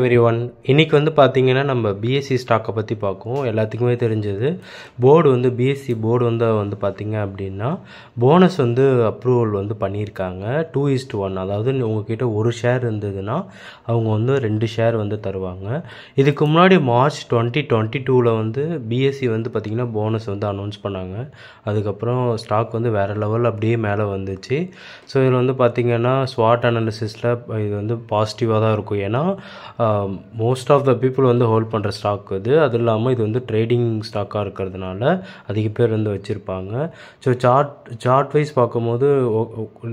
Everyone இன்னைக்கு வந்து பார்த்தீங்கன்னா நம்ம பிஎஸ்சி ஸ்டாக்கை பற்றி பார்க்குவோம். எல்லாத்துக்குமே தெரிஞ்சது பிஎஸ்சி போர்டு வந்து பார்த்தீங்க அப்படின்னா போனஸ் வந்து அப்ரூவல் வந்து பண்ணியிருக்காங்க 2:1. அதாவது உங்ககிட்ட ஒரு ஷேர் இருந்ததுன்னா அவங்க வந்து 2 ஷேர் வந்து தருவாங்க. இதுக்கு முன்னாடி மார்ச் 2022 வந்து பிஎஸ்சி வந்து பார்த்திங்கன்னா போனஸ் வந்து அனௌன்ஸ் பண்ணாங்க. அதுக்கப்புறம் ஸ்டாக் வந்து வேறு லெவல் அப்படியே மேலே வந்துச்சு. ஸோ இதில் வந்து பார்த்திங்கன்னா ஸ்வாட் அனாலிசிஸில் இது வந்து பாசிட்டிவாக தான் இருக்கும். ஏன்னா மோஸ்ட் ஆஃப் த பீப்புள் வந்து ஹோல்ட் பண்ணுற ஸ்டாக் இது. அது இல்லாமல் இது வந்து ட்ரேடிங் ஸ்டாக்காக இருக்கிறதுனால அதிக பேர் வந்து வச்சுருப்பாங்க. ஸோ சார்ட் வைஸ் பார்க்கும்போது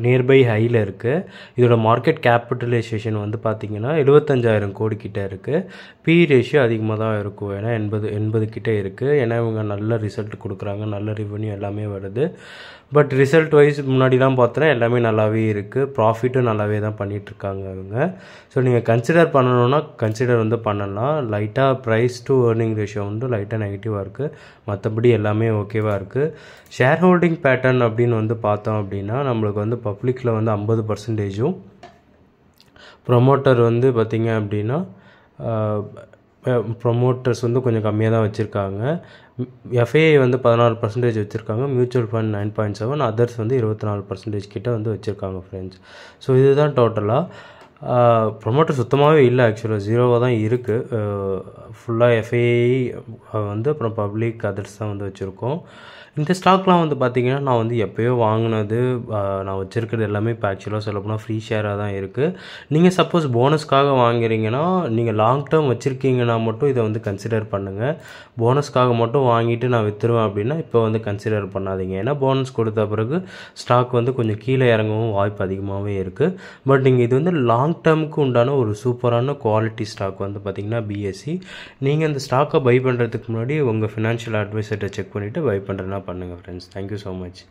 நியர்பை ஹையில் இருக்குது. இதோட மார்க்கெட் கேபிட்டலைசேஷன் வந்து பார்த்திங்கன்னா 75,000 கோடி கிட்டே இருக்குது. பி ரேஷியோ அதிகமாக தான் இருக்கும். ஏன்னா 80 கிட்டே இருக்குது. ஏன்னா இவங்க நல்ல ரிசல்ட் கொடுக்குறாங்க, நல்ல ரெவன்யூ எல்லாமே வருது. பட் ரிசல்ட் வைஸ் முன்னாடிலாம் பார்த்தோன்னா எல்லாமே நல்லாவே இருக்குது. ப்ராஃபிட்டும் நல்லாவே தான் பண்ணிகிட்ருக்காங்க இவங்க. ஸோ நீங்கள் கன்சிடர் பண்ணணுன்னா கன்சிடர் வந்து பண்ணலாம். லைட்டாக ப்ரைஸ் டு ஏர்னிங் ரேஷியோ வந்து லைட்டாக நெகட்டிவாக இருக்குது. மற்றபடி எல்லாமே ஓகேவாக இருக்குது. ஷேர் ஹோல்டிங் பேட்டர்ன் அப்படின்னு வந்து பார்த்தோம் அப்படின்னா நம்மளுக்கு வந்து பப்ளிக்கில் வந்து 50%, ப்ரொமோட்டர் வந்து பார்த்திங்க அப்படின்னா ப்ரொமோட்டர்ஸ் வந்து கொஞ்சம் கம்மியாக தான் வச்சுருக்காங்க. எஃப்ஐஐ வந்து 16% வச்சுருக்காங்க. மியூச்சுவல் ஃபண்ட் 9.7, அதர்ஸ் வந்து 24% கிட்ட வந்து வச்சுருக்காங்க ஃப்ரெண்ட்ஸ். ஸோ இதுதான் டோட்டலாக. ப்ரொமோட்டர் சுத்தமாகவே இல்லை, ஆக்சுவலாக 0வாக தான் இருக்குது. ஃபுல்லாக எஃப்ஐஐ வந்து அப்புறம் பப்ளிக் அதர்ஸ் தான் வந்து வச்சுருக்கோம். இந்த ஸ்டாக்லாம் வந்து பார்த்திங்கன்னா நான் வந்து எப்போயோ வாங்கினது. நான் வச்சுருக்கிறது எல்லாமே இப்போ ஆக்சுவலாக சொல்லப்போனால் ஃப்ரீ ஷேராக தான் இருக்குது. நீங்கள் சப்போஸ் போனஸ்க்காக வாங்குறீங்கன்னா நீங்கள் லாங் டேர்ம் வச்சுருக்கீங்கன்னா மட்டும் இதை வந்து கன்சிடர் பண்ணுங்கள். போனஸ்க்காக மட்டும் வாங்கிட்டு நான் விற்றுருவேன் அப்படின்னா இப்போ வந்து கன்சிடர் பண்ணாதீங்க. ஏன்னா போனஸ் கொடுத்த பிறகு ஸ்டாக் வந்து கொஞ்சம் கீழே இறங்கவும் வாய்ப்பு அதிகமாகவே இருக்குது. பட் நீங்கள் இது வந்து லாங் டேர்முக்கு உண்டான ஒரு சூப்பரான குவாலிட்டி ஸ்டாக் வந்து பார்த்திங்கன்னா பிஎஸ்சி. நீங்கள் இந்த ஸ்டாக்கை பை பண்ணுறதுக்கு முன்னாடி உங்கள் ஃபினான்ஷியல் அட்வைசர்கிட்ட செக் பண்ணிவிட்டு பை பண்ணுறேன்னா பண்ணுங்கள் ஃப்ரெண்ட்ஸ். Thank you so much.